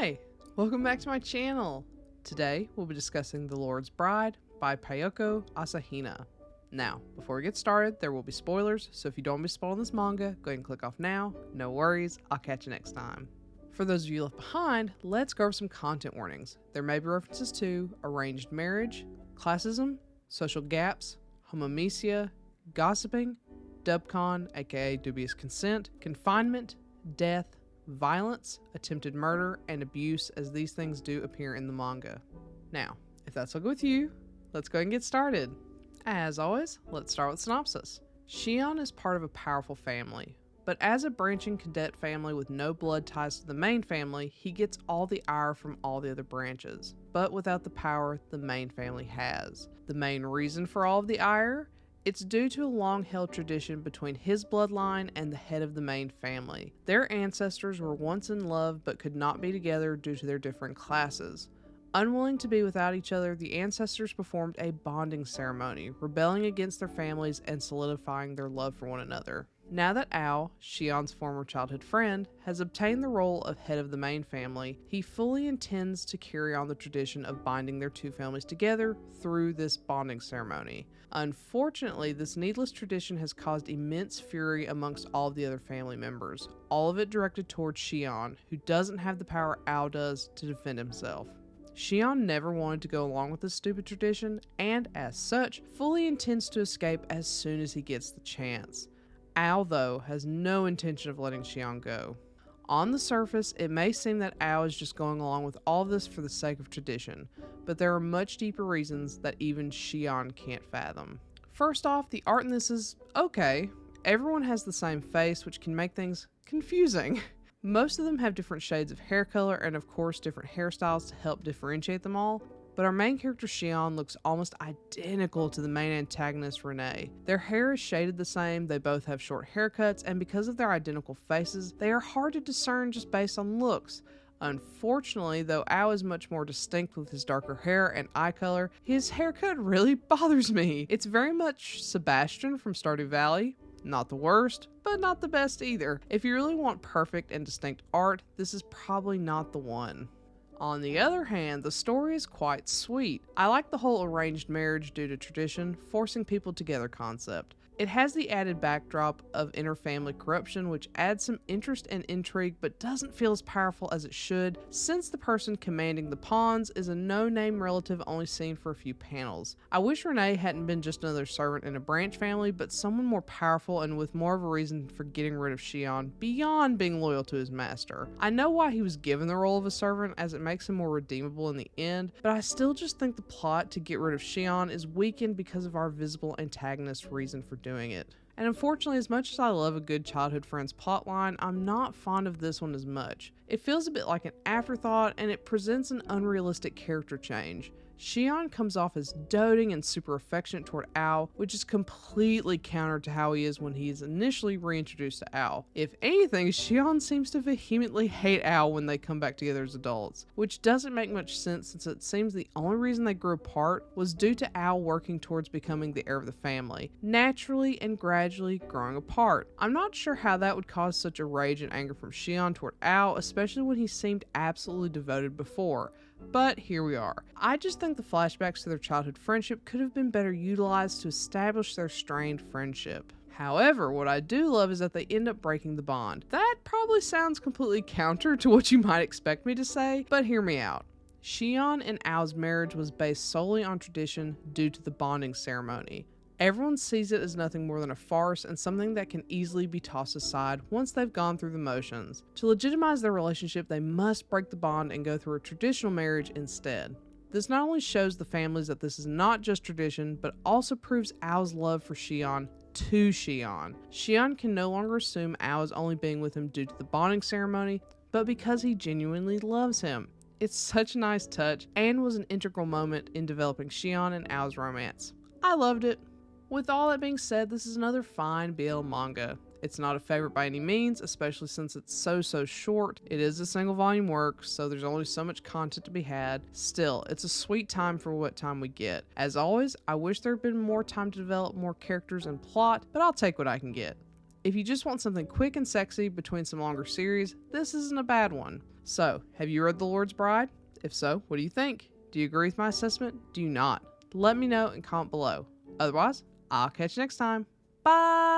Hi, welcome back to my channel. Today we'll be discussing The Lord's Bride by Pyoco Asahina. Now, before we get started, there will be spoilers, so if you don't want to be spoiled in this manga, go ahead and click off now. No worries, I'll catch you next time. For those of you left behind, let's go over some content warnings. There may be references to arranged marriage, classism, social gaps, homomesia, gossiping, dubcon, aka dubious consent, confinement, death, violence, attempted murder, and abuse, as these things do appear in the manga. Now, if that's all good with you, let's go ahead and get started. As always, let's start with synopsis. Shion is part of a powerful family, but as a branching cadet family with no blood ties to the main family, he gets all the ire from all the other branches, but without the power the main family has. The main reason for all of the ire? It's due to a long-held tradition between his bloodline and the head of the main family. Their ancestors were once in love but could not be together due to their different classes. Unwilling to be without each other, the ancestors performed a bonding ceremony, rebelling against their families and solidifying their love for one another. Now that Ao, Shion's former childhood friend, has obtained the role of head of the main family, he fully intends to carry on the tradition of binding their two families together through this bonding ceremony. Unfortunately, this needless tradition has caused immense fury amongst all of the other family members, all of it directed towards Shion, who doesn't have the power Ao does to defend himself. Shion never wanted to go along with this stupid tradition, and as such, fully intends to escape as soon as he gets the chance. Ao, though, has no intention of letting Shion go. On the surface, it may seem that Ao is just going along with all of this for the sake of tradition, but there are much deeper reasons that even Shion can't fathom. First off, the art in this is okay. Everyone has the same face, which can make things confusing. Most of them have different shades of hair color and of course different hairstyles to help differentiate them all, but our main character Shion looks almost identical to the main antagonist Renee. Their hair is shaded the same, they both have short haircuts, and because of their identical faces, they are hard to discern just based on looks. Unfortunately, though Ao is much more distinct with his darker hair and eye color, his haircut really bothers me. It's very much Sebastian from Stardew Valley. Not the worst, but not the best either. If you really want perfect and distinct art, this is probably not the one. On the other hand, the story is quite sweet. I like the whole arranged marriage due to tradition, forcing people together concept. It has the added backdrop of inter-family corruption, which adds some interest and intrigue but doesn't feel as powerful as it should, since the person commanding the pawns is a no-name relative only seen for a few panels. I wish Renee hadn't been just another servant in a branch family, but someone more powerful and with more of a reason for getting rid of Shion beyond being loyal to his master. I know why he was given the role of a servant, as it makes him more redeemable in the end, but I still just think the plot to get rid of Shion is weakened because of our visible antagonist's reason for doing it. And unfortunately, as much as I love a good childhood friend's plotline, I'm not fond of this one as much. It feels a bit like an afterthought, and it presents an unrealistic character change. Shion comes off as doting and super affectionate toward Ao, which is completely counter to how he is when he is initially reintroduced to Ao. If anything, Shion seems to vehemently hate Ao when they come back together as adults, which doesn't make much sense since it seems the only reason they grew apart was due to Ao working towards becoming the heir of the family, naturally and gradually growing apart. I'm not sure how that would cause such a rage and anger from Shion toward Ao, especially when he seemed absolutely devoted before. But here we are. I just think the flashbacks to their childhood friendship could have been better utilized to establish their strained friendship. However, what I do love is that they end up breaking the bond. That probably sounds completely counter to what you might expect me to say, but hear me out. Shion and Ao's marriage was based solely on tradition due to the bonding ceremony. Everyone sees it as nothing more than a farce and something that can easily be tossed aside once they've gone through the motions. To legitimize their relationship, they must break the bond and go through a traditional marriage instead. This not only shows the families that this is not just tradition, but also proves Ao's love for Shion to Shion. Shion can no longer assume Ao is only being with him due to the bonding ceremony, but because he genuinely loves him. It's such a nice touch and was an integral moment in developing Shion and Ao's romance. I loved it. With all that being said, this is another fine BL manga. It's not a favorite by any means, especially since it's so short. It is a single volume work, so there's only so much content to be had. Still, it's a sweet time for what time we get. As always, I wish there had been more time to develop more characters and plot, but I'll take what I can get. If you just want something quick and sexy between some longer series, this isn't a bad one. So, have you read The Lord's Bride? If so, what do you think? Do you agree with my assessment? Do you not? Let me know and comment below. Otherwise, I'll catch you next time. Bye!